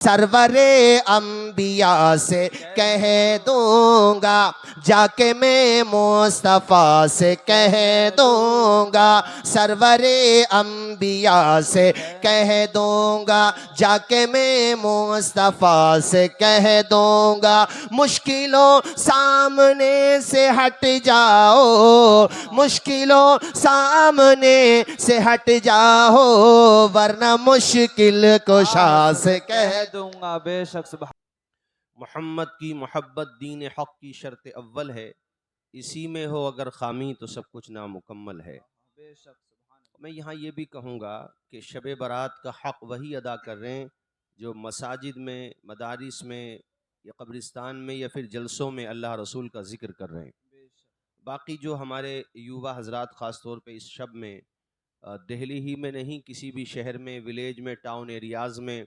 सरवरे अंबिया से कह दूंगा, जाके मैं मुस्तफ़ा से कह दूंगा। सरवरे अंबिया से कह दूंगा, जाके मैं मुस्तफ़ा से कह दूंगा। मुश्किलों सामने से हट जाओ, मुश्किलों सामने से हट जाओ, वरना मुश्किल कुशा से कह दूंगा बेशक। सुभान मोहम्मद की मोहब्बत दीन हक़ की शर्त अव्वल है, इसी में हो अगर खामी तो सब कुछ नामुकम्मल है। बेशक। मैं यहाँ ये भी कहूँगा कि शब बारात का हक़ वही अदा कर रहे हैं जो मसाजिद में, मदारिस में या कब्रिस्तान में या फिर जलसों में अल्लाह रसूल का ज़िक्र कर रहे हैं। बाकी जो हमारे युवा हजरात ख़ास तौर पे इस शब में दिल्ली ही में नहीं, किसी भी शहर में, विलेज में, टाउन एरियाज़ में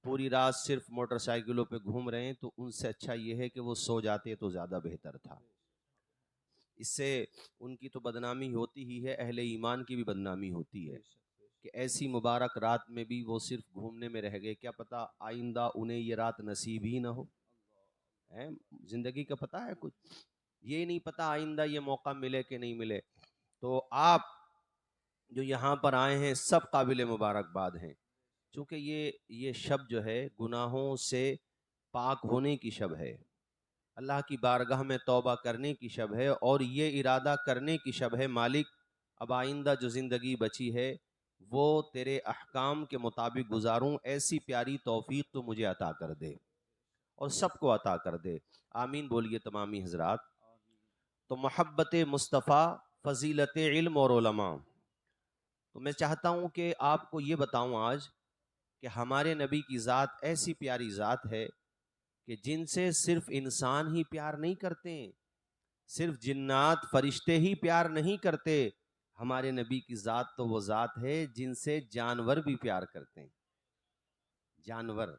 पूरी रात सिर्फ मोटरसाइकिलों पे घूम रहे हैं, तो उनसे अच्छा ये है कि वो सो जाते तो ज़्यादा बेहतर था। इससे उनकी तो बदनामी होती ही है, अहले ईमान की भी बदनामी होती है कि ऐसी मुबारक रात में भी वो सिर्फ घूमने में रह गए। क्या पता आइंदा उन्हें ये रात नसीब ही ना हो। है ज़िंदगी का पता है कुछ, ये नहीं पता आइंदा ये मौका मिले कि नहीं मिले। तो आप जो यहाँ पर आए हैं सब काबिल मुबारकबाद हैं, क्योंकि ये शब जो है गुनाहों से पाक होने की शब है, अल्लाह की बारगाह में तौबा करने की शब है, और ये इरादा करने की शब है, मालिक अब आइंदा जो ज़िंदगी बची है वो तेरे अहकाम के मुताबिक गुजारूं, ऐसी प्यारी तौफीक तो मुझे अता कर दे और सबको अता कर दे। आमीन बोलिए तमामी हजरात। तो मोहब्बत मुस्तफ़ा, फ़जीलत इल्म और उलमा। तो मैं चाहता हूँ कि आपको ये बताऊँ आज कि हमारे नबी की ज़ात ऐसी प्यारी ज़ात है कि जिनसे सिर्फ इंसान ही प्यार नहीं करते, सिर्फ जिन्नात फरिश्ते ही प्यार नहीं करते। हमारे नबी की ज़ात तो वो ज़ात है जिनसे जानवर भी प्यार करते हैं। जानवर,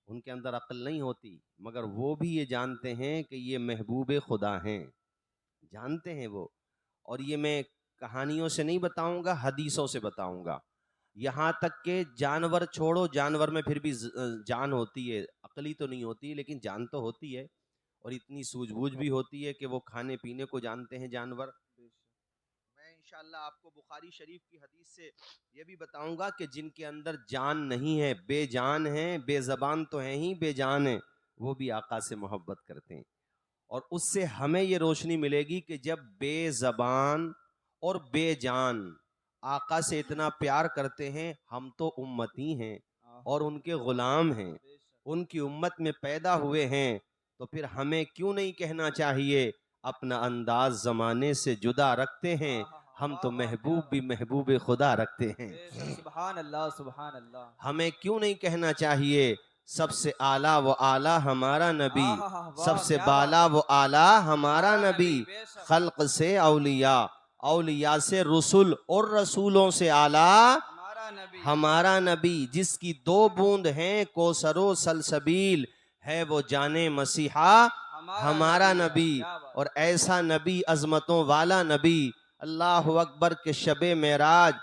उनके अंदर अक्ल नहीं होती, मगर वो भी ये जानते हैं कि ये महबूब खुदा हैं, जानते हैं वो। और ये मैं कहानियों से नहीं बताऊंगा, हदीसों से बताऊंगा। यहाँ तक के जानवर छोड़ो, जानवर में फिर भी जान होती है, अकली तो नहीं होती लेकिन जान तो होती है, और इतनी सूझबूझ भी होती है कि वो खाने पीने को जानते हैं जानवर। मैं इंशाल्लाह आपको बुखारी शरीफ की हदीस से ये भी बताऊंगा कि जिनके अंदर जान नहीं है, बेजान हैं, बेज़बान तो हैं ही, बेजान हैं, वो भी आका से मोहब्बत करते हैं। और उससे हमें ये रोशनी मिलेगी कि जब बेज़बान और बेजान आका से इतना प्यार करते हैं, हम तो उम्मती हैं और उनके ग़ुलाम हैं, उनकी उम्मत में पैदा हुए हैं, तो फिर हमें क्यों नहीं कहना चाहिए अपना अंदाज ज़माने से जुदा रखते हैं, हम तो महबूब भी महबूब खुदा रखते हैं। सुभान अल्लाह, सुभान अल्लाह। हमें क्यों नहीं कहना चाहिए सबसे आला वो आला हमारा नबी, सबसे बाला वो आला हमारा नबी, खल्क से औलिया, औलिया से रसूल और रसूलों से आला हमारा नबी, जिसकी दो बूंद हैं कोसरो सलसबील, है वो जाने मसीहा हमारा नबी। और ऐसा नबी, अजमतों वाला नबी, अल्लाह अकबर के शबे मेराज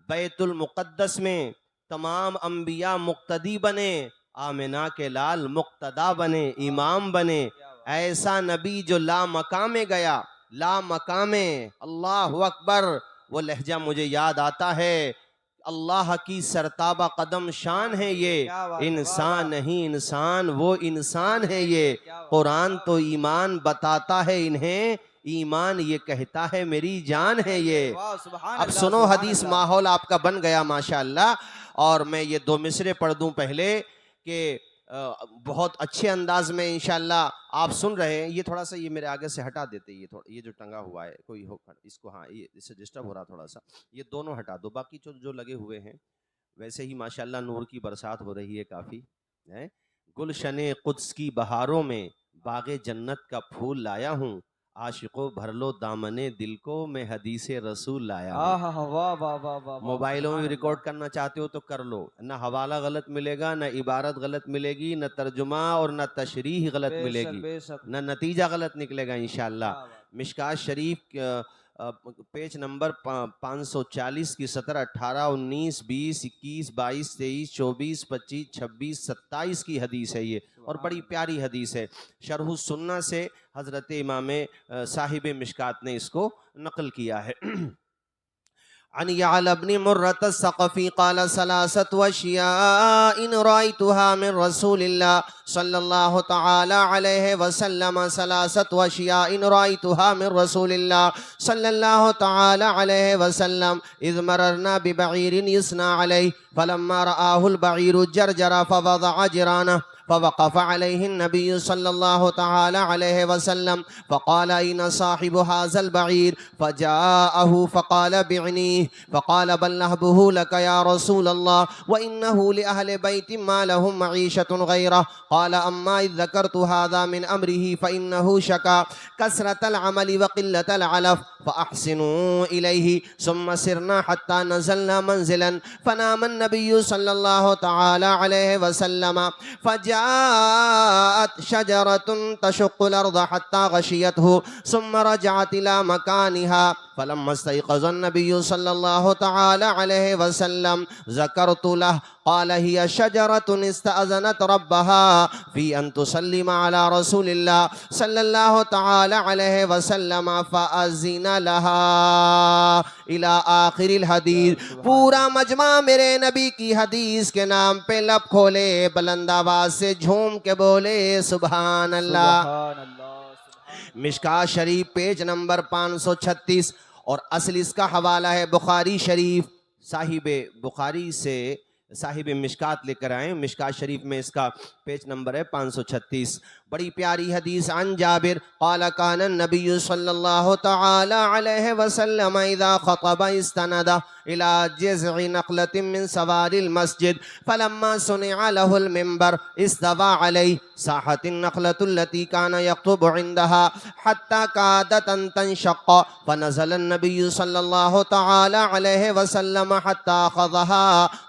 बैतुल मुक़द्दस में तमाम अंबिया मुक्तदी बने, आमिना के लाल मुक्तदा बने, इमाम बने। ऐसा नबी जो ला मकामे गया, ला मकामे, अल्लाह अकबर। वो लहजा मुझे याद आता है, अल्लाह की सरताबा कदम शान है ये, इंसान नहीं इंसान वो इंसान है ये। कुरान तो ईमान बताता है इन्हें, ईमान ये कहता है मेरी जान है ये। अब सुनो हदीस, माहौल आपका बन गया माशाअल्लाह। और मैं ये दो मिसरे पढ़ दूं पहले कि बहुत अच्छे अंदाज में इंशाअल्लाह आप सुन रहे हैं। ये थोड़ा सा ये मेरे आगे से हटा देते, ये थोड़ा ये जो टंगा हुआ है कोई हो इसको, हाँ ये इससे डिस्टर्ब हो रहा थोड़ा सा, ये दोनों हटा दो। बाकी जो लगे हुए हैं, वैसे ही माशाअल्लाह नूर की बरसात हो रही है काफ़ी है। गुलशने कुद्स की बहारों में बागे जन्नत का फूल लाया हूँ, आशिकों भर लो दामने दिल को, मैं हदीसे रसूल लाया हूँ। मोबाइलों में रिकॉर्ड करना चाहते हो तो कर लो, ना हवाला गलत मिलेगा, ना इबारत गलत मिलेगी, ना तर्जुमा और ना तशरीह गलत मिलेगी, ना नतीजा गलत निकलेगा इंशाअल्लाह। मिशकात शरीफ पेज नंबर 540 की 17, 18, 19, 20, 21, 22, 23, 24, 25, 26, 27 की हदीस है ये, और बड़ी प्यारी हदीस है। शरह सुन्ना से हज़रत इमाम साहिब मिशकात ने इसको नकल किया है। अन यअल इब्न मुर्रत अस्सक़फ़ी क़ाल सलासतु अशियाइन रअयतुहा मिन रसूलिल्लाह सल्लल्लाहु तआला अलैहि वसल्लम सलासतु अशियाइन रअयतुहा मिन रसूलिल्लाह सल्लल्लाहु तआला अलैहि वसल्लम इज़ मररना बिबईरिन युस्ना अलैहि फलम्मा रआहुल बईरु जरजरा फवदअ जिरानह फवक़फ़ अलैहि नबी सल्लल्लाहु तआला अलैहि वसल्लम फ़क़ाल अय्न साहिबु हाज़ल बईर फ़जाअहु फ़क़ाल बि'नी फ़क़ाल बल नहबुहु लक या रसूल अल्लाह व इन्नहु लिअहलि बैति मा लहुम मईशतुन गैरह क़ाल अम्मा इज़ ज़करतु हाज़ा मिन अम्रिही फ़इन्नहु शका कसरतल अमलि व क़िल्लतल अलफ़ फ़अहसिनू इलैहि सुम्मा सिरना हत्ता नज़लना मंज़िलन फ़नाम अन्नबिय्यु सल्लल्लाहु तआला अलैहि वसल्लम फ़जाअत शजरतुन तशुक़्क़ुल अर्ज़ हत्ता गशियतहु सुम्मा रजअत इला मकानिहा फलम्मा इस्तयक़ज़ अन्नबिय्यु सल्लल्लाहु तआला अलैहि वसल्लम ज़करतु लहु क़ाल हिय शजरतुन इस्तअज़नत रब्बहा फ़ी अन तुसल्लिम अला रसूलिल्लाह सल्लल्लाहु तआला अलैहि वसल्लम फ़अज़िन लहा इला आखिरिल हदीस। पूरा मजमा मेरे नबी की हदीस के नाम पे लब खोले, बुलंद आवाज से झूम के बोले सुभान अल्लाह। सुभान अल्लाह। मिशकात शरीफ पेज नंबर 536 और असल इसका हवाला है बुखारी शरीफ। साहिब बुखारी से साहिब मिशकात लेकर आए, मिशकात शरीफ में इसका पेज नंबर है 536। बड़ी प्यारी हदीस। अन जाबिर क़ाल कान नबी सल्लल्लाहु तआला अलैहि वसल्लम इज़ा ख़तब इस्तनद इला जज़इ नक़लतिन मिन सवारिल मस्जिद फलम्मा सुनिअ लहुल मिंबर इस्तवा अलैहि साहतिन नक़लतु लती कान यख़्तुबु इंदहा हत्ता कादत अन तनशक़्क़ फनज़ल अन्नबी सल्लल्लाहु तआला अलैहि वसल्लम हत्ता अख़ज़हा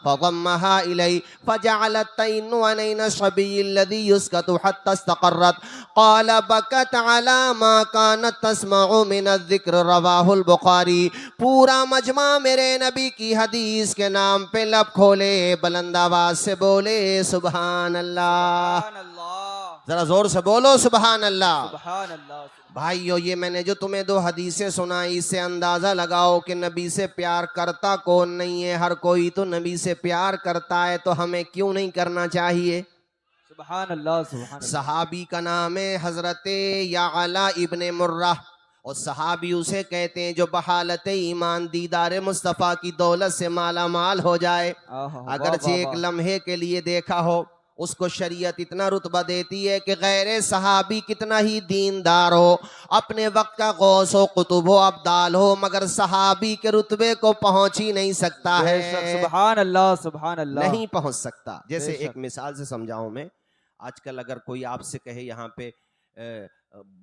फज़म्महा इलैहि फजअलत तैनु अनैन सबिय्य अल्लज़ी युस्कतु हत्ता इस्तक़र्रत क़ाल बकत अला मा कानत तस्मअु मिन अज़्ज़िक्र रवाहुल बुखारी। पूरा मजमा मेरे नबी की हदीस के नाम पे लब खोले, बुलंद आवाज से बोले सुभान अल्लाह। सुभान अल्लाह। जरा जोर से बोलो सुभान अल्लाह। सुभान अल्लाह। भाइयों, ये मैंने जो तुम्हें दो हदीसें सुनाई, इससे अंदाज़ा लगाओ कि नबी से प्यार करता कौन नहीं है। हर कोई तो नबी से प्यार करता है, तो हमें क्यों नहीं करना चाहिए। सुभान अल्लाह। सुभान अल्लाह। सहाबी का नाम है हजरत यअला इब्न मुर्रा, और सहाबी उसे कहते हैं जो बहालत ईमान दीदार मुस्तफ़ा की दौलत से माला माल हो जाए। अगरचे एक लम्हे के लिए देखा हो, उसको शरीयत इतना रुतबा देती है कि गैर सहाबी कितना ही दीनदार हो, अपने वक्त का गौस हो, कुतुब हो, अब्दाल हो, मगर सहाबी के रुतबे को पहुंच ही नहीं सकता है। सुभान अल्लाह। सुभान अल्लाह। नहीं पहुंच सकता। जैसे बेशक। एक मिसाल से समझाऊं मैं, आजकल अगर कोई आपसे कहे यहाँ पे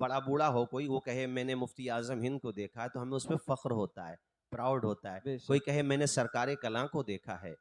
बड़ा बूढ़ा हो कोई, वो कहे मैंने मुफ्ती आजम हिंद को देखा है, तो हमें उस पर फख्र होता है, प्राउड होता है। बेशक। कोई कहे मैंने सरकार कलां को देखा है,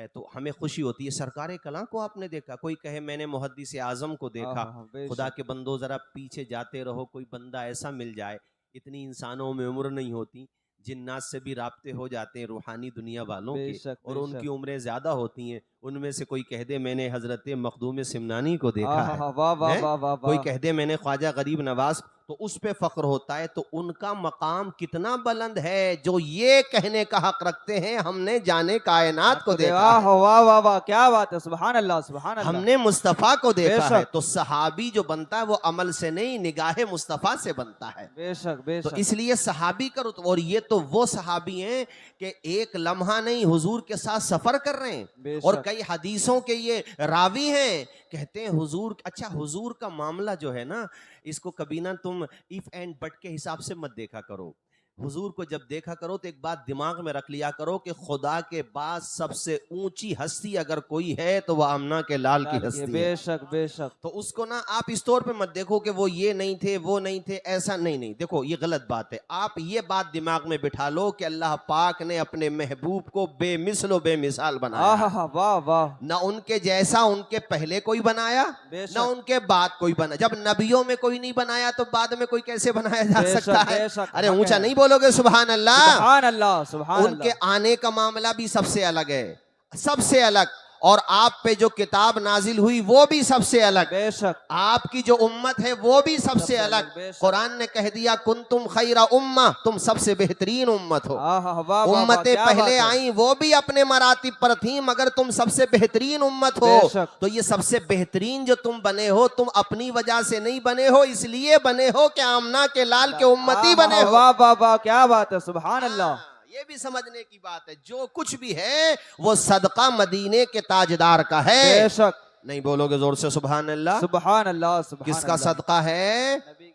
तो हमें खुशी होती है, सरकार कलां को आपने देखा। कोई कहे मैंने मुहद्दिस आजम को देखा। खुदा के बंदो जरा पीछे जाते रहो, कोई बंदा ऐसा मिल जाए, इतनी इंसानों में उम्र नहीं होती, जिन्नात से भी राब्ते हो जाते हैं रूहानी दुनिया वालों के, और उनकी उम्रें ज्यादा होती हैं। उनमें से कोई कह दे मैंने हजरत मखदूम सिमनानी को देखा है, वाह वाह वाह वाह। कोई कह दे मैंने ख्वाजा गरीब नवाज, तो उस पे फख्र होता है। तो उनका मकाम कितना बुलंद है जो ये कहने का हक रखते हैं हमने जाने कायनात को देखा है। वाह वाह वाह, क्या बात है। सुभान अल्लाह। सुभान अल्लाह। हमने मुस्तफ़ा को देखा है। बेशक। तो सहाबी जो बनता है वो अमल से नहीं, निगाहे मुस्तफ़ा से बनता है। बेशक तो बेशक। इसलिए सहाबी का रुतबा, और ये तो वो सहाबी हैं कि एक लम्हा नहीं हुजूर के साथ सफर कर रहे हैं, बेशक। और कई हदीसों के ये रावी हैं। कहते हैं हुजूर, अच्छा हुजूर का मामला जो है ना, इसको कभी ना तुम इफ एंड बट के हिसाब से मत देखा करो। हुजूर को जब देखा करो तो एक बात दिमाग में रख लिया करो कि खुदा के बाद सबसे ऊंची हस्ती अगर कोई है तो वह आमना के लाल की हस्ती है। बेशक बेशक। तो उसको ना आप इस तौर पे मत देखो कि वो ये नहीं थे, वो नहीं थे, ऐसा नहीं। नहीं देखो, ये गलत बात है। आप ये बात दिमाग में बिठा लो कि अल्लाह पाक ने अपने महबूब को बेमिसलो बेमिसाल बनाया। वाह वाह। ना उनके जैसा उनके पहले कोई बनाया, बेशक। ना उनके बाद कोई बना। जब नबियों में कोई नहीं बनाया तो बाद में कोई कैसे बनाया जा बेशक, सकता है। बेशक। अरे ऊंचा नहीं बोल बोलोगे सुभान अल्लाह? सुभान अल्लाह, सुभान उनके अल्लाह। आने का मामला भी सबसे अलग है, सबसे अलग। और आप पे जो किताब नाजिल हुई वो भी सबसे अलग, बेशक, आपकी जो उम्मत है वो भी सबसे अलग। बेशक। कुरान ने कह दिया कुंतुम खैरा उम्मा, तुम सबसे बेहतरीन उम्मत हो। वाह वाह वाह, उम्मतें क्या पहले बात है। आई वो भी अपने मरातिब पर थी, मगर तुम सबसे बेहतरीन उम्मत हो। बेशक। तो ये सबसे बेहतरीन जो तुम बने हो, तुम अपनी वजह से नहीं बने हो, इसलिए बने हो कि आमना के लाल के उम्मती बने हो। वाह वाह वाह, क्या बात है, सुभान अल्लाह। ये भी समझने की बात है, जो कुछ भी है वो सदका मदीने के ताजदार का है। बेशक, नहीं बोलोगे जोर से सुभान अल्लाह? सुभान अल्लाह, सुभान किसका अल्लाह। सदका है? नबी-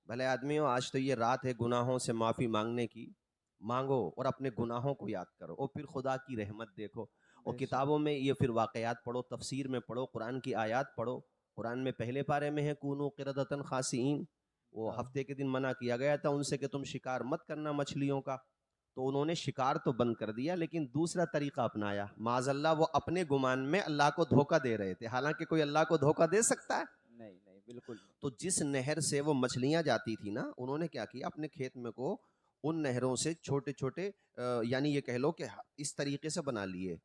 भले आदमियों, आज तो ये रात है गुनाहों से माफी मांगने की। मांगो और अपने गुनाहों को याद करो और फिर खुदा की रहमत देखो। और बेशक। किताबों में ये फिर वाकयात पढ़ो, तफसीर में पढ़ो, कुरान की आयत पढ़ो। कुरान में पहले पारे में है कूनू क़िरदतन खासिईन, वो हफ्ते के दिन मना किया गया था उनसे कि तुम शिकार मत करना मछलियों का। तो उन्होंने शिकार तो बंद कर दिया, लेकिन दूसरा तरीका अपनाया। माज़अल्लाह वो अपने गुमान में अल्लाह को धोखा दे रहे थे, हालांकि कोई अल्लाह को धोखा दे सकता है? नहीं नहीं, बिल्कुल नहीं। तो जिस नहर से वो मछलियां जाती थी ना, उन्होंने क्या किया, अपने खेत में को उन नहरों से छोटे छोटे यानी ये कह लो कि इस तरीके से बना लिए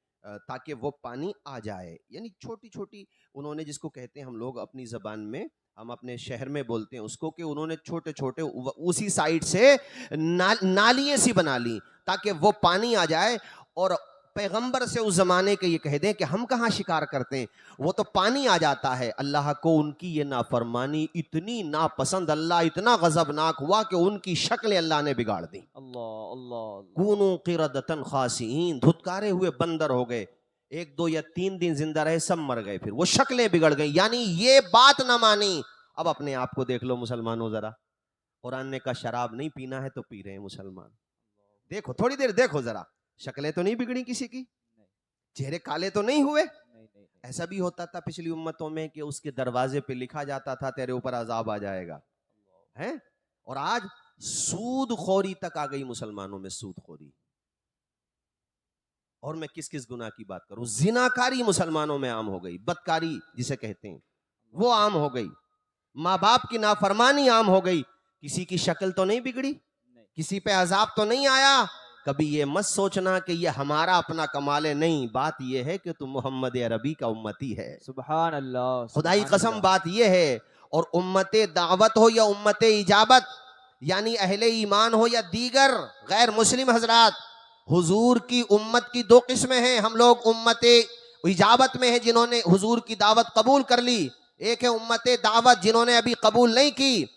ताकि वो पानी आ जाए। यानी छोटी छोटी उन्होंने, जिसको कहते हैं हम लोग अपनी ज़बान में, हम अपने शहर में बोलते हैं उसको, कि उन्होंने छोटे छोटे उसी साइड से नालियाँ सी बना ली ताकि वो पानी आ जाए। और पैगंबर से उस जमाने के ये कह दें कि हम कहाँ शिकार करते हैं, वो तो पानी आ जाता है। अल्लाह को उनकी ये नाफरमानी इतनी नापसंद, अल्लाह इतना गजबनाक हुआ कि उनकी शक्लें अल्लाह ने बिगाड़ दी। अल्लाह अल्लाह। कूनू क़िरदतन खासिईन, धुतकारे हुए बंदर हो गए, 1 2 या 3 दिन जिंदा रहे, सब मर गए, फिर वो शक्लें बिगड़ गई। यानी ये बात ना मानी। अब अपने आप को देख लो मुसलमानों जरा, कुरान ने कहा शराब नहीं पीना है तो पी रहे हैं मुसलमान। देखो थोड़ी देर देखो जरा, शक्लें तो नहीं बिगड़ी किसी की, चेहरे काले तो नहीं हुए। ऐसा भी होता था पिछली उम्मतों में कि उसके दरवाजे पे लिखा जाता था तेरे ऊपर अजाब आ जाएगा, है? और आज सूद खोरी तक आ गई मुसलमानों में, सूद खोरी। और मैं किस किस गुनाह की बात करूं, जिनाकारी मुसलमानों में आम हो गई, बदकारी जिसे कहते हैं वो आम हो गई, माँ बाप की नाफरमानी आम हो गई। किसी की शक्ल तो नहीं बिगड़ी, किसी पे अजाब तो नहीं आया। कभी ये मत सोचना कि ये हमारा अपना कमाल है, नहीं, बात ये है कि तुम मोहम्मद अरबी का उम्मती है। सुभान अल्लाह, खुदाई सुभान कसम अल्लाह। बात ये है। और उम्मते दावत हो या उम्मते इजाबत, यानी अहले ईमान हो या दीगर गैर मुस्लिम हजरात, हुजूर की उम्मत की 2 किस्में हैं। हम लोग उम्मते इजाबत में है जिन्होंने हुजूर की दावत कबूल कर ली, एक है उम्मते दावत जिन्होंने अभी कबूल नहीं की।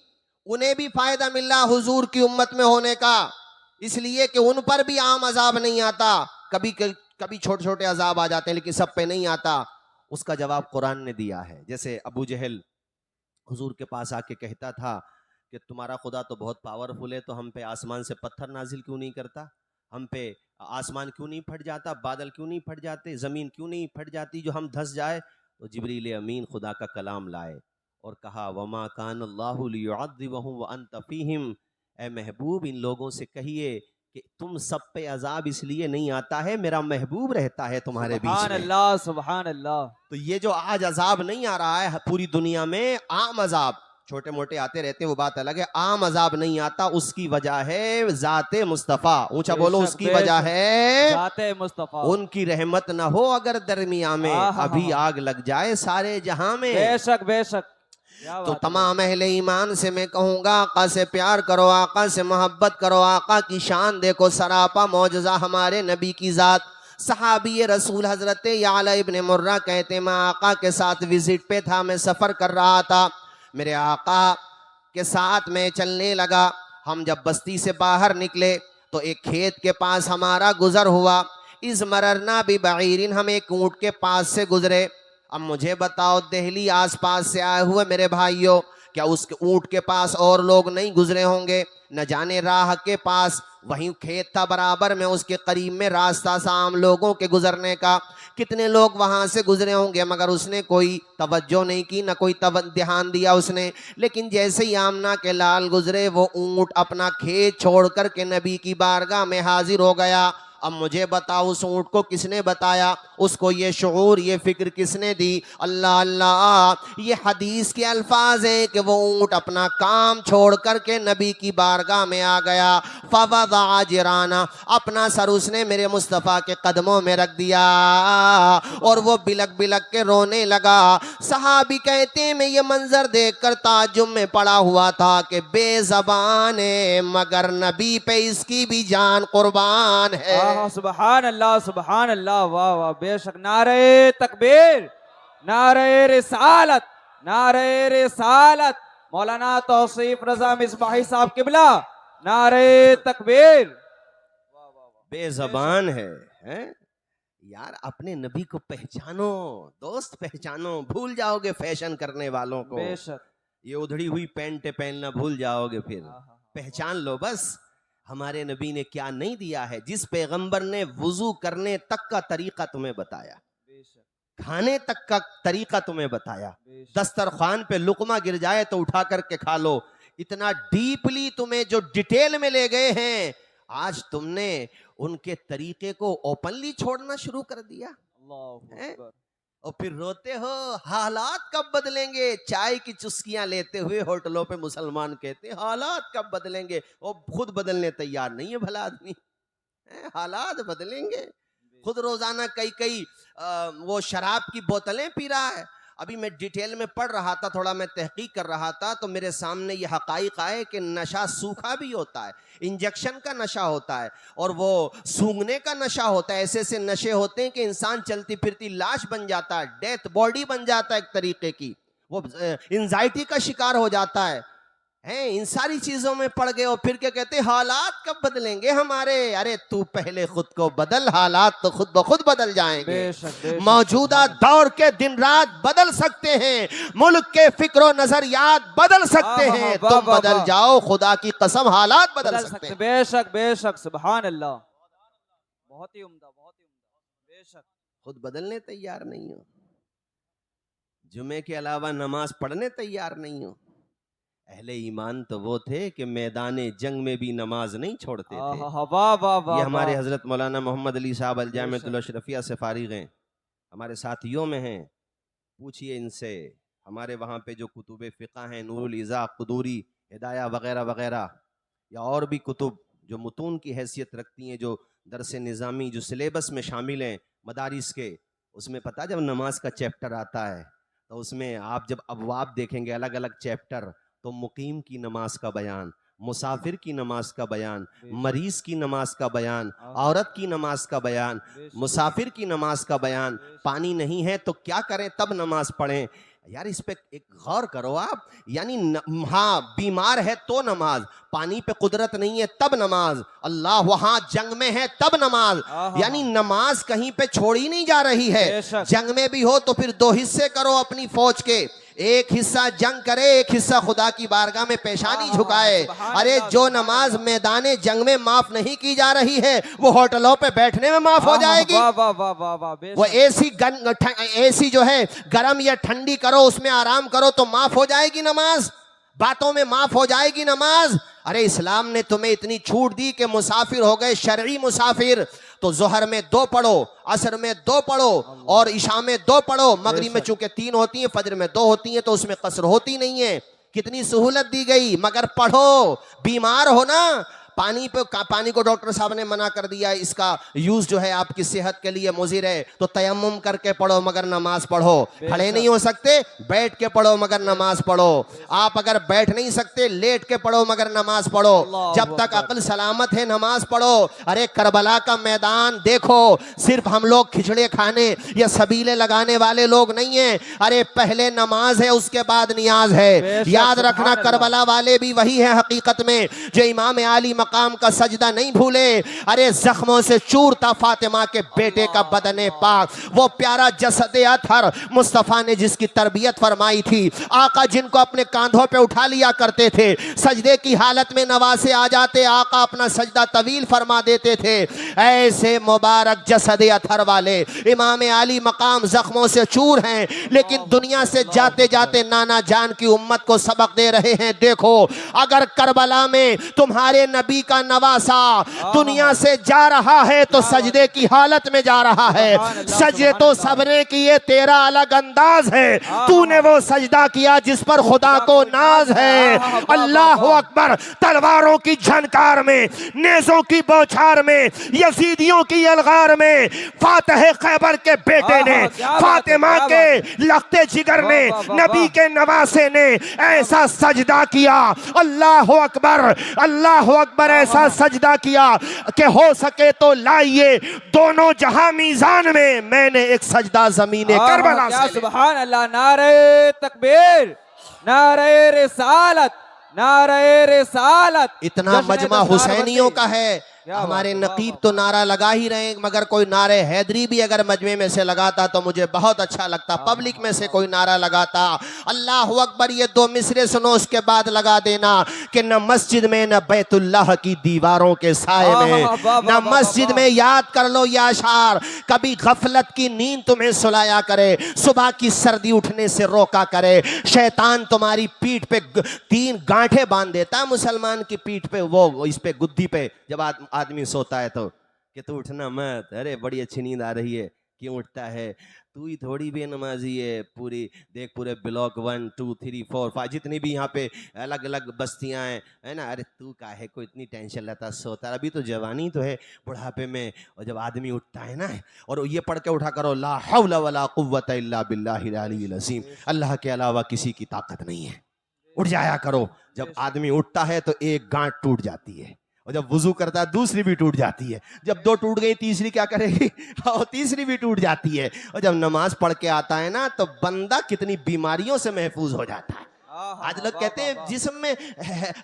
उन्हें भी फायदा मिल रहा हुजूर की उम्मत में होने का, इसलिए कि उन पर भी आम अजाब नहीं आता, कभी कभी छोटे छोटे अजाब आ जाते हैं, लेकिन सब पे नहीं आता। उसका जवाब कुरान ने दिया है। जैसे अबू जहल हुजूर के पास आके कहता था कि तुम्हारा खुदा तो बहुत पावरफुल है, तो हम पे आसमान से पत्थर नाजिल क्यों नहीं करता, हम पे आसमान क्यों नहीं फट जाता, बादल क्यों नहीं फट जाते, ज़मीन क्यों नहीं फट जाती जो हम धंस जाए। तो जिब्रील अमीन खुदा का कलाम लाए और कहा वमा कान अल्लाहु लियुअद्दिबहुम व अंत फीहिम, ए महबूब इन लोगों से कहिए कि तुम सब पे अजाब इसलिए नहीं आता है, मेरा महबूब रहता है तुम्हारे बीच सुभान में। अल्लाह, सुभान अल्लाह। तो ये जो आज अजाब नहीं आ रहा है पूरी दुनिया में, आम अजाब छोटे मोटे आते रहते हैं, वो बात अलग है। आम अजाब नहीं आता, उसकी वजह है जाते मुस्तफ़ा, ऊंचा बोलो, बेशक, उसकी वजह बेशक। है जाते मुस्तफा। उनकी रहमत ना हो अगर दरमिया में, अभी आग लग जाए सारे जहां में। बेशक बेशक, क्या तो बात है। तमाम अहले ईमान से मैं कहूँगा, आका से प्यार करो, आका से मोहब्बत करो। आका की शान देखो, सरापा मौजज़ा हमारे नबी की ज़ात। सहाबी रसूल हज़रत याला इब्न मुर्रा कहते हैं, मैं आका के साथ विजिट पे था, मैं सफ़र कर रहा था, मेरे आका के साथ मैं चलने लगा। हम जब बस्ती से बाहर निकले तो एक खेत के पास हमारा गुज़र हुआ। इस मरना भी बगीरिन, हम एक ऊँट के पास से गुजरे। अब मुझे बताओ, दिल्ली आसपास से आए हुए मेरे भाइयों, क्या उस ऊँट के पास और लोग नहीं गुजरे होंगे? न जाने राह के पास वहीं खेत था, बराबर में उसके करीब में रास्ता था आम लोगों के गुजरने का। कितने लोग वहां से गुजरे होंगे, मगर उसने कोई तवज्जो नहीं की, न कोई ध्यान दिया उसने। लेकिन जैसे ही आमना के लाल गुजरे, वो ऊँट अपना खेत छोड़ कर के नबी की बारगाह में हाजिर हो गया अब मुझे बताओ उस ऊँट को किसने बताया, उसको ये शऊर ये फिक्र किसने दी? अल्लाह अल्लाह, ये हदीस के अल्फाज हैं कि वो ऊँट अपना काम छोड़ करके नबी की बारगाह में आ गया। फवज़अ जिराना, अपना सर उसने मेरे मुस्तफ़ा के कदमों में रख दिया और वो बिलक बिलक के रोने लगा। सहाबी कहते हैं मैं ये मंजर देखकर ताज्जुब में पड़ा हुआ था कि बेज़बान है मगर नबी पे इसकी भी जान कुर्बान है। सुभान अल्लाह, वाह वाह, बेशक। नारे तकबीर, नारे रिसालत, नारे रिसालत। मौलाना तौसीफ रजा मिसबाही साहब किबला, नारे तकबीर। बेजबान है? यार अपने नबी को पहचानो दोस्त, पहचानो। भूल जाओगे फैशन करने वालों को, बेशक। ये उधड़ी हुई पैंट पहनना भूल जाओगे। फिर पहचान लो बस हमारे नबी ने क्या नहीं दिया है। जिस पैगंबर ने वुजू करने तक का तरीका तुम्हें बताया, खाने तक का तरीका तुम्हें बताया, दस्तरखान पे लुकमा गिर जाए तो उठा करके खा लो, इतना डीपली तुम्हें जो डिटेल में ले गए हैं, आज तुमने उनके तरीके को ओपनली छोड़ना शुरू कर दिया है? और फिर रोते हो हालात कब बदलेंगे। चाय की चुस्कियां लेते हुए होटलों पे मुसलमान कहते हैं हालात कब बदलेंगे। वो खुद बदलने तैयार नहीं है भला आदमी है? हालात बदलेंगे। खुद रोजाना कई कई वो शराब की बोतलें पी रहा है। अभी मैं डिटेल में पढ़ रहा था, थोड़ा मैं तहकीक कर रहा था, तो मेरे सामने ये हकाइक आए कि नशा सूखा भी होता है, इंजेक्शन का नशा होता है और वो सूंघने का नशा होता है। ऐसे ऐसे नशे होते हैं कि इंसान चलती फिरती लाश बन जाता है, डेथ बॉडी बन जाता है एक तरीके की, वो एंजाइटी का शिकार हो जाता है। इन सारी चीजों में पड़ गए और फिर क्या कहते हैं हालात कब बदलेंगे हमारे। अरे तू पहले खुद को बदल, हालात तो खुद ब खुद बदल जाएंगे। मौजूदा दौर के दिन रात बदल सकते हैं, मुल्क के फिक्र नजरियात बदल सकते हैं, तुम बदल जाओ, खुदा की कसम हालात बदल सकते हैं। बेशक बेशक, सुभान अल्लाह, बहुत ही उम्दा, बहुत ही उम्दा। बेशक खुद बदलने तैयार नहीं हो, जुमे के अलावा नमाज पढ़ने तैयार नहीं हो। अहले ईमान तो वो थे कि मैदाने जंग में भी नमाज नहीं छोड़ते थे। वाह वाह वाह। ये हमारे हजरत मौलाना मोहम्मद अली साहब अल-जामिअतुल अशरफिया से फारिग हैं, हमारे साथियों में हैं, पूछिए इनसे। हमारे वहाँ पे जो कुतुब फ़िक़्ह हैं, नूरुल इज़ा, क़ुदूरी, हिदाया वगैरह वगैरह, या और भी कुतुब जो मुतून की हैसियत रखती हैं, जो दरस निज़ामी जो सिलेबस में शामिल हैं मदारिस के, उसमें पता जब नमाज का चैप्टर आता है तो उसमें आप जब अबवाब देखेंगे अलग अलग चैप्टर, तो मुकीम की नमाज का बयान, मुसाफिर की नमाज का बयान, मरीज की नमाज का बयान, औरत की नमाज का बयान, मुसाफिर की नमाज का बयान। पानी नहीं है तो क्या करें, तब नमाज पढ़ें। यार इस पे एक गौर करो आप। यानी हाँ बीमार है तो नमाज, पानी पे कुदरत नहीं है तब नमाज, अल्लाह वहां जंग में है तब नमाज। यानी नमाज कहीं पे छोड़ी नहीं जा रही है। जंग में भी हो तो फिर दो हिस्से करो अपनी फौज के, एक हिस्सा जंग करे, एक हिस्सा खुदा की बारगाह में पेशानी झुकाए। अरे जो नमाज मैदाने जंग में माफ नहीं की जा रही है वो होटलों पे बैठने में माफ हो जाएगी। वो एसी जो है गरम या ठंडी करो, उसमें आराम करो तो माफ हो जाएगी नमाज, बातों में माफ हो जाएगी नमाज। अरे इस्लाम ने तुम्हें इतनी छूट दी कि मुसाफिर हो गए शरई मुसाफिर तो जोहर में 2 पढ़ो, असर में 2 पढ़ो और इशा में 2 पढ़ो। मगरिब में चूंकि 3 होती है, फजर में 2 होती है, तो उसमें कसर होती नहीं है। कितनी सहूलत दी गई, मगर पढ़ो। बीमार हो ना, पानी को डॉक्टर साहब ने मना कर दिया, इसका यूज जो है आपकी सेहत के लिए मुज़िर है, तो तयम्मुम करके पढ़ो मगर नमाज पढ़ो। खड़े नहीं हो सकते, बैठ के पढ़ो मगर नमाज पढ़ो। आप अगर बैठ नहीं सकते, लेट के पढ़ो मगर नमाज पढ़ो। जब तक अक्ल सलामत है नमाज पढ़ो। अरे करबला का मैदान देखो, सिर्फ हम लोग खिचड़े खाने या सबीले लगाने वाले लोग नहीं है। अरे पहले नमाज है, उसके बाद नियाज है। याद रखना, करबला वाले भी वही है हकीकत में जो इमाम आली मकाम का सजदा नहीं भूले। अरे जख्मों से चूर था फातिमा के बेटे का बदने पाक, वो प्यारा जसदे अतहर मुस्तफ़ा ने जिसकी तरबियत फरमाई थी। आका जिनको अपने कांधों पे उठा लिया करते थे, सजदे की हालत में नवासे आ जाते, आका अपना सजदा तवील फरमा देते थे। ऐसे मुबारक जसदे अतहर वाले इमाम आली मकाम जख्मों से चूर हैं, लेकिन दुनिया से जाते जाते नाना जान की उम्मत को सबक दे रहे हैं। देखो, अगर करबला में तुम्हारे नबी नबी का नवासा दुनिया से जा रहा है तो सजदे की हालत में जा रहा है। सजदे तो सबने किए, तेरा अलग अंदाज है, तूने वो सजदा किया जिस पर खुदा को नाज है। अल्लाह अकबर। तलवारों की झनकार में, नेज़ों की बौछार में, यजीदियों की अलगार में फातह खैबर के बेटे ने, फातिमा के लखते जिगर ने, नबी के नवासे ने ऐसा सजदा किया। अल्लाह अकबर, अल्लाह अकबर। ऐसा सजदा किया कि हो सके तो लाइए दोनों जहां मीजान में, मैंने एक सजदा ज़मीने करबला से। सुभान अल्लाह। नारे तकबीर, नारे रिसालत, नारे रिसालत। इतना मजमा हुसैनियों का है। हमारे नकीब तो नारा लगा ही रहे, मगर कोई नारे हैदरी भी अगर मजमे में से लगाता तो मुझे बहुत अच्छा लगता। पब्लिक में से कोई नारा लगाता, अल्लाह अकबर। ये दो मिसरे सुनो, उसके बाद लगा देना कि न मस्जिद में न बैतुल्लाह की दीवारों के साए में, न मस्जिद में। याद कर लो ये अशार, कभी गफलत की नींद तुम्हें सुलाया करे, सुबह की सर्दी उठने से रोका करे। शैतान तुम्हारी पीठ पे 3 गांठें बांध देता, मुसलमान की पीठ पे, वो इस पे गुद्दी पे, जब आदमी सोता है तो कि तू उठना मत, अरे बड़ी अच्छी नींद आ रही है, क्यों उठता है, तू ही थोड़ी बेनमाजी है। पूरी देख, पूरे ब्लॉक 1 2 3 4 5 जितनी भी यहाँ पे अलग अलग बस्तियाँ हैं, है ना, अरे तू काहे को इतनी टेंशन लेता, सोता, अभी तो जवानी तो है, बुढ़ापे में। और जब आदमी उठता है ना, और ये पढ़ के उठा करो, ला हौला वला कुव्वता इल्ला बिल्लाहिल अलील अज़ीम, अल्लाह के अलावा किसी की ताकत नहीं है। उठ जाया करो। जब आदमी उठता है तो एक गांठ टूट जाती है, और जब वुजू करता है दूसरी भी टूट जाती है। जब 2 टूट गई तीसरी क्या करेगी, और तीसरी भी टूट जाती है। और जब नमाज पढ़ के आता है ना, तो बंदा कितनी बीमारियों से महफूज हो जाता है। आज लोग कहते हैं जिस्म में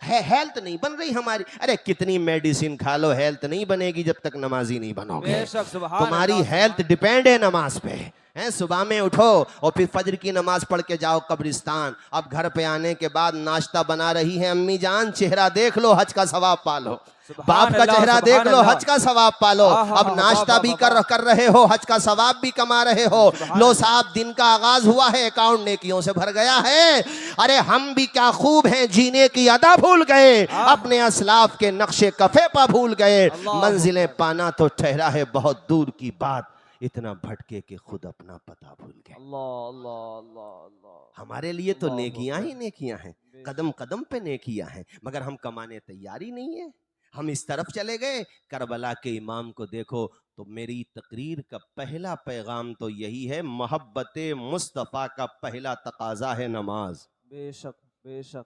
हेल्थ नहीं बन रही हमारी, अरे कितनी मेडिसिन खा लो, हेल्थ नहीं बनेगी जब तक नमाजी नहीं बनोगे। तुम्हारी हेल्थ डिपेंड है नमाज पे। हैं, सुबह में उठो और फिर फजर की नमाज पढ़ के जाओ कब्रिस्तान। अब घर पे आने के बाद नाश्ता बना रही है अम्मी जान, चेहरा देख लो, हज का सवाब पालो। बाप का चेहरा देख लो, हज का सवाब पालो। अब नाश्ता भी कर रहे हो, हज का सवाब भी कमा रहे हो। लो साहब, दिन का आगाज हुआ है, अकाउंट नेकियों से भर गया है। अरे हम भी क्या खूब हैं, जीने की अदा भूल गए, अपने असलाफ के नक्शे कफे पर भूल गए। मंजिलें पाना तो ठहरा है बहुत दूर की बात, इतना भटके कि खुद अपना पता भूल गए। अल्लाह अल्लाह अल्लाह अल्लाह। हमारे लिए तो नेकियां ही नेकियां हैं, कदम कदम पे नेकियां हैं, मगर हम कमाने तैयारी नहीं है। हम इस तरफ चले गए। करबला के इमाम को देखो, तो मेरी तकरीर का पहला पैगाम तो यही है, मोहब्बत मुस्तफ़ा का पहला तकाजा है नमाज। बेशक बेशक,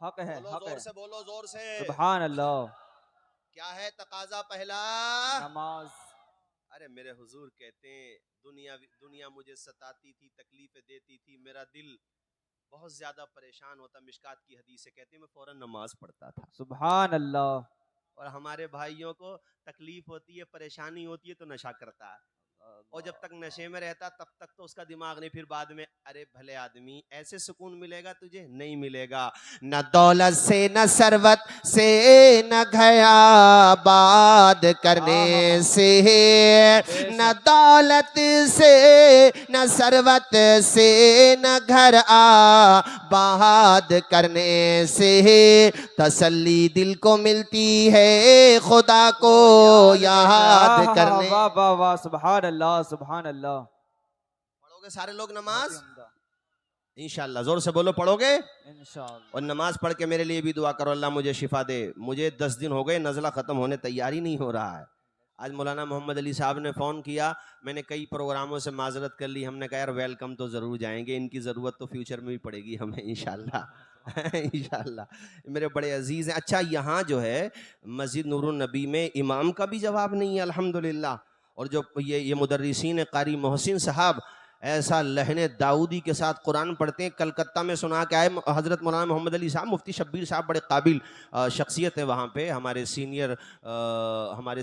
हक है, हक है। जोर से बोलो, जोर से। सुभान अल्लाह। क्या है तकाजा पहला? नमाज। अरे मेरे हुजूर कहते हैं, दुनिया मुझे सताती थी, तकलीफें देती थी, मेरा दिल बहुत ज्यादा परेशान होता। मिशकात की हदीस से कहते हैं, मैं फौरन नमाज पढ़ता था। सुभान अल्लाह। और हमारे भाइयों को तकलीफ होती है, परेशानी होती है, तो नशा करता है। और जब तक नशे में रहता तब तक तो उसका दिमाग नहीं, फिर बाद में अरे भले आदमी, ऐसे सुकून मिलेगा तुझे? नहीं मिलेगा। न दौलत से न सरवत से न घयाबाद करने से, न दौलत से न सरवत से न घर आबाद करने से तसल्ली दिल को मिलती है, खुदा को याद करने। वाह वाह वाह, सुभान अल्लाह सुभान अल्लाह। पढ़ोगे सारे लोग नमाज इंशाअल्लाह? जोर से बोलो, पढ़ोगे इंशाअल्लाह। और नमाज पढ़ के मेरे लिए भी दुआ करो, अल्लाह मुझे शिफा दे। मुझे 10 दिन हो गए, नज़ला ख़त्म होने तैयारी नहीं हो रहा है। आज मौलाना मोहम्मद अली साहब ने फ़ोन किया, मैंने कई प्रोग्रामों से माजरत कर ली। हमने कहा यार वेलकम तो ज़रूर जाएंगे, इनकी ज़रूरत तो फ्यूचर में भी पड़ेगी हमें इंशाअल्लाह। इंशाअल्लाह मेरे बड़े अजीज़ हैं। अच्छा, यहाँ जो है मस्जिद नूरुन नबी में इमाम का भी जवाब नहीं है अल्हम्दुलिल्लाह। और जो ये मुदर्रिसीन कारी मोहसिन साहब ऐसा लहने दाऊदी के साथ कुरान पढ़ते हैं। कलकत्ता में सुना के आए हज़रत मौलाना मोहम्मद अली साहब, मुफ्ती शब्बीर साहब बड़े काबिल शख्सियत है वहाँ पे, हमारे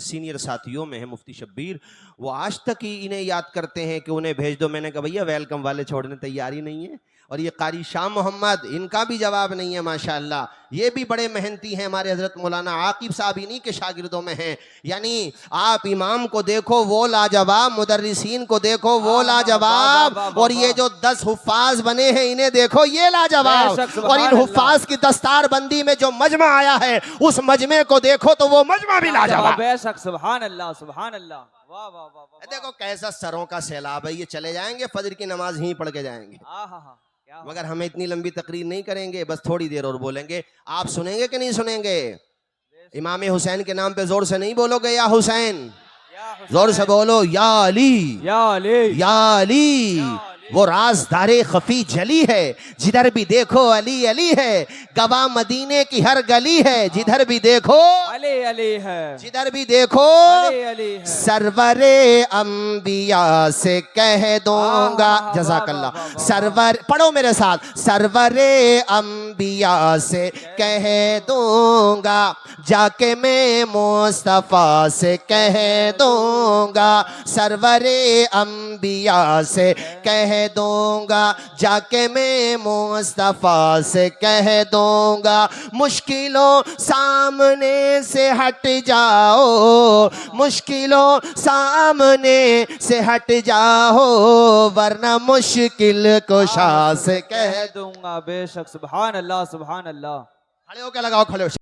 सीनियर साथियों में है मुफ्ती शब्बीर। वो आज तक ही इन्हें याद करते हैं कि उन्हें भेज दो। मैंने कहा भैया वेलकम वाले छोड़ने तैयारी नहीं है। और ये कारी शाह मोहम्मद, इनका भी जवाब नहीं है माशाअल्लाह। ये भी बड़े मेहनती हैं, हमारे हज़रत मौलाना आकिब साहब इन्हीं के शागिर्दों में हैं। यानी आप इमाम को देखो वो लाजवाब, मुदर्रिसीन को देखो वो लाजवाब, लाजवाब। वाह, वाह, और ये वाह। जो 10 हुफ्फाज बने हैं इन्हें देखो, ये लाजवाब। बेशक, और इन सुभान हुफ्फाज की दस्तार बंदी में जो मजमा आया है, उस मजमे को देखो तो वो मजमा भी लाजवाब। बेशक सुभान अल्लाह सुभान अल्लाह। वाह वाह वाह वाह। देखो कैसा सरों का सैलाब है। ये चले जाएंगे, फजर की नमाज ही पढ़ के जाएंगे, क्या हो- मगर हमें इतनी लंबी तकरीर नहीं करेंगे, बस थोड़ी देर और बोलेंगे। आप सुनेंगे कि नहीं सुनेंगे? इमाम हुसैन के नाम पे जोर से नहीं बोलोगे या हुसैन, या हुसैन, जोर से बोलो या अली, या अली, या अली। वो राज़दारे खफी जली है, जिधर भी देखो अली अली है। गवाह मदीने की हर गली है, जिधर भी देखो अली अली है, जिधर भी देखो। अली अली है। सरवरे अंबिया से कह दूंगा, जज़ाकल्लाह। वाह, वाह, वाह, सरवर, पढ़ो मेरे साथ, सरवरे अंबिया से कह दूंगा, जाके मैं मुस्तफा से कह दूंगा। सरवरे अंबिया से कह दूंगा, जाके मैं मुस्तफा से कह दूंगा। मुश्किलों सामने से हट जाओ, मुश्किलों सामने से हट जाओ, वरना मुश्किल कुशा से कह दूंगा। बेशक सुभान अल्लाह सुभान अल्लाह। खड़े होकर लगाओ, खड़े हो।